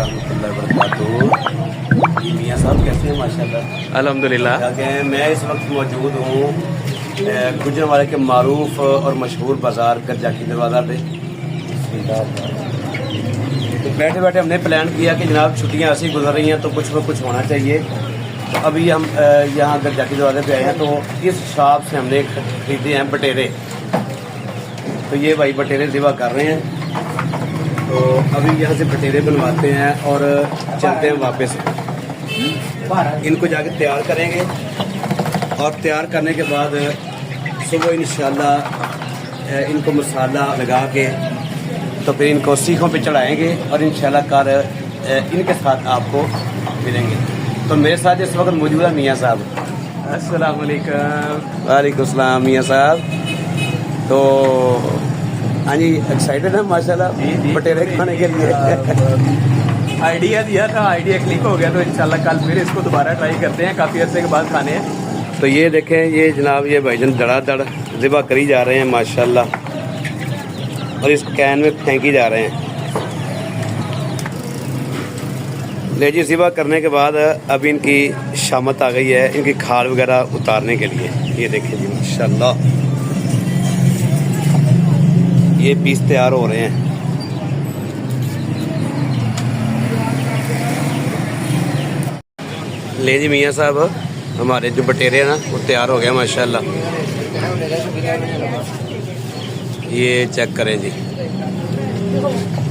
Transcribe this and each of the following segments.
रहमतुल्लाहि व बरकातुहू। जी मियाँ साहब कैसे हैं? माशाल्लाह अल्हम्दुलिल्लाह। मैं इस वक्त मौजूद हूँ गुजरांवाले के मारूफ और मशहूर बाज़ार गरजाकी दरवाज़ा पे। तो बैठे बैठे हमने प्लान किया कि जनाब छुट्टियाँ ऐसी गुजर रही हैं तो कुछ न कुछ होना चाहिए। तो अभी हम यहाँ गरजाकी दरवाज़े पे आए हैं, तो इस शॉप से हमने खरीदे हैं बटेरे। तो ये भाई बटेरे ज़िबा कर रहे हैं, तो अभी यहाँ से बटेरे बनवाते हैं और चलते हैं वापस। इनको जाके तैयार करेंगे और तैयार करने के बाद सुबह इंशाल्लाह इनको मसाला लगा के तो फिर इनको सीखों पे चढ़ाएंगे और इंशाल्लाह कर इनके साथ आपको मिलेंगे। तो मेरे साथ इस वक्त मौजूद है मियाँ साहब। अस्सलाम वालेकुम। वालेकुम सलाम मियाँ साहब। तो हाँ जी, एक्साइटेड है माशाल्लाह बटेरे खाने के लिए। आइडिया दिया था, आइडिया क्लिक हो गया, तो इंशाल्लाह कल फिर इसको दोबारा ट्राई करते हैं। काफ़ी अर्से के बाद खाने हैं। तो ये देखें, ये जनाब ये भाईजान धड़ाधड़ ज़िबा करी जा रहे हैं माशाल्लाह, और इस कैन में फेंकी जा रहे हैं। ले जी ज़िबा करने के बाद अब इनकी शामत आ गई है इनकी खाल वगैरह उतारने के लिए। ये देखिए जी माशाल्लाह ये पीस तैयार हो रहे हैं। ले जी मियाँ साहब, हमारे जो बटेरे हैं ना वो तैयार हो गया माशाल्लाह। ये चेक करें जी,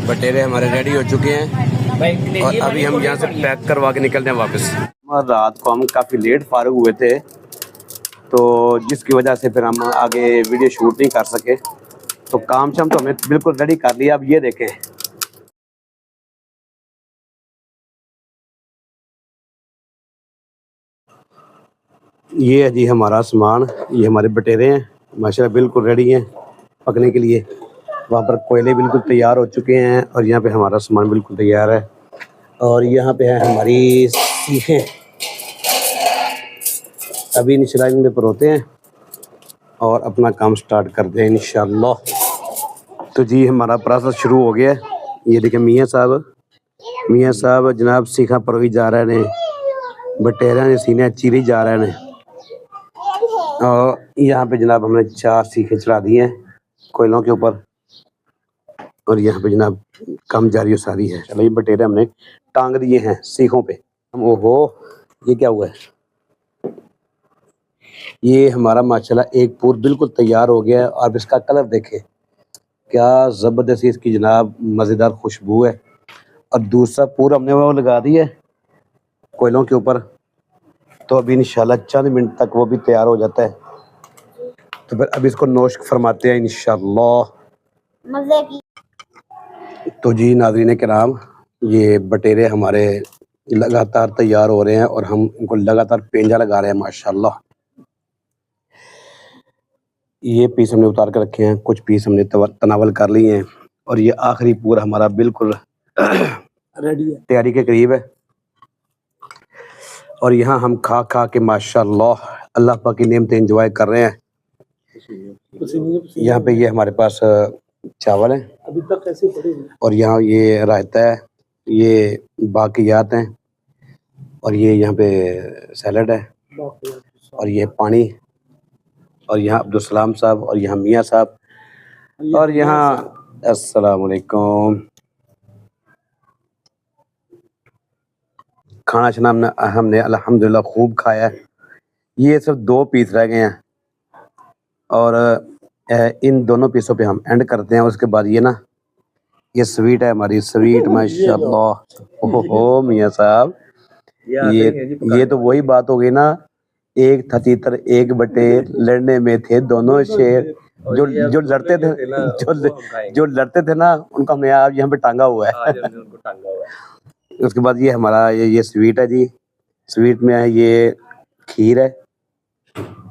बटेरे हमारे रेडी हो चुके हैं और अभी हम यहाँ से पैक करवा के निकलते हैं वापस। रात को हम काफ़ी लेट फारूक हुए थे, तो जिसकी वजह से फिर हम आगे वीडियो शूट नहीं कर सके। तो काम शाम तो हमने बिल्कुल रेडी कर लिया। अब ये देखें, ये है जी हमारा सामान। ये हमारे बटेरे हैं माशाल्लाह बिल्कुल रेडी हैं पकने के लिए। वहाँ पर कोयले बिल्कुल तैयार हो चुके हैं और यहाँ पे हमारा सामान बिल्कुल तैयार है। और यहाँ पे है हमारी सीखें। अभी इंशाल्लाह इनमें परोते हैं और अपना काम स्टार्ट करते हैं इंशाल्लाह। तो जी हमारा प्रोसेस शुरू हो गया है। ये देखें मियाँ साहब जनाब सीखा परोई जा रहे ने, बटेरा ने सीने चीरी जा रहे ने। और यहाँ पे जनाब हमने 4 सीखें चढ़ा दी हैं कोयलों के ऊपर, और यहाँ पे जनाब काम जारी सारी है। चलो ये बटेरे हमने टांग दिए हैं सीखों पे। ओहो ये क्या हुआ है? ये हमारा माशाल्लाह एक पूर बिल्कुल तैयार हो गया है। और इसका कलर देखें क्या ज़बरदस्त इसकी जनाब मज़ेदार खुशबू है। और दूसरा पूर हमने वो लगा दी है कोयलों के ऊपर, तो अभी इंशाल्लाह चंद मिनट तक वो भी तैयार हो जाता है। तो फिर अब इसको नोश फरमाते हैं इंशाल्लाह। मज़े की। तो जी नाज़रीन किराम, ये बटेरे हमारे लगातार तैयार हो रहे हैं और हम इनको लगातार पेंजा लगा रहे हैं माशाल्लाह। ये पीस हमने उतार कर रखे हैं, कुछ पीस हमने तनावल कर लिए हैं और ये आखिरी पूरा हमारा बिल्कुल रेडी है, तैयारी के करीब है। और यहाँ हम खा खा के माशाल्लाह अल्लाह पाक की नेमतें एंजॉय कर रहे हैं। यहाँ पे ये हमारे पास चावल हैं अभी तक कैसे पड़े हैं, और यहाँ ये रायता है, ये बाकियात हैं, और ये यहाँ पे सैलड है, और ये पानी, और यहाँ अब्दुल सलाम साहब, और यहाँ मियाँ साहब, और यहाँ अस्सलाम वालेकुम। खाना शाना हमने अल्हम्दुलिल्लाह खूब खाया है। ये सिर्फ 2 पीस रह गए हैं और इन दोनों पीसों पे हम एंड करते हैं। उसके बाद ये ना ये स्वीट है हमारी स्वीट माशाल्लाह। ओहो मियाँ साहब, ये तो वही बात हो गई ना, एक था तीतर एक बटे लड़ने में थे दोनों शेर। जो लड़ते थे जो लड़ते थे ना उनको हमने आज यहाँ पे टांगा हुआ है। उसके बाद ये हमारा ये स्वीट है जी। स्वीट में है ये खीर है।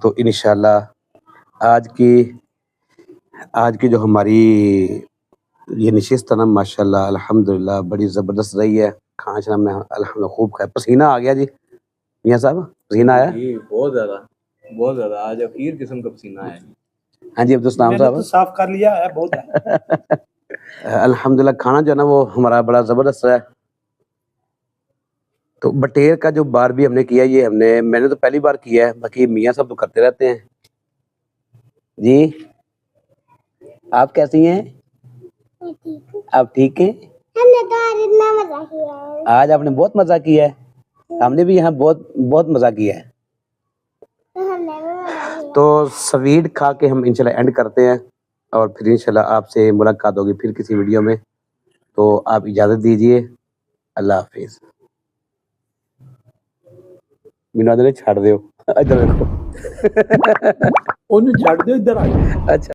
तो इंशाल्लाह आज की जो हमारी ये नशिस्त है ना माशाल्लाह अल्हम्दुलिल्लाह बड़ी ज़बरदस्त रही है। खाना शाना में अल्हम्दुलिल्लाह खूब खाया। पसीना आ गया जी मियाँ साहब, पसीना आया जी बहुत ज़्यादा आज अखीर किस्म का पसीना है। हाँ जी अब्दुल सलाम साहब, तो साफ कर लिया है बहुत है। अल्हम्दुलिल्लाह खाना जो है ना वो हमारा बड़ा ज़बरदस्त है। तो बटेर का जो बार भी हमने किया, ये मैंने तो पहली बार किया है, बाकी मियाँ सब तो करते रहते हैं। जी आप कैसी हैं? आप ठीक हैं? हमने तो आज इतना मजा किया है। आज आपने बहुत मजा किया है, हमने भी यहाँ बहुत बहुत मजा किया है। तो हमने भी मजा किया। तो स्वीट खा के हम इंशाल्लाह एंड करते हैं, और फिर इंशाल्लाह आपसे मुलाकात होगी फिर किसी वीडियो में। तो आप इजाज़त दीजिए, अल्लाह हाफिज़। बिना छाड़ दो इधर देखो। ਉਹਨੂੰ ਛੱਡ ਦਿਓ ਇੱਧਰ ਆ ਜਾਓ। अच्छा।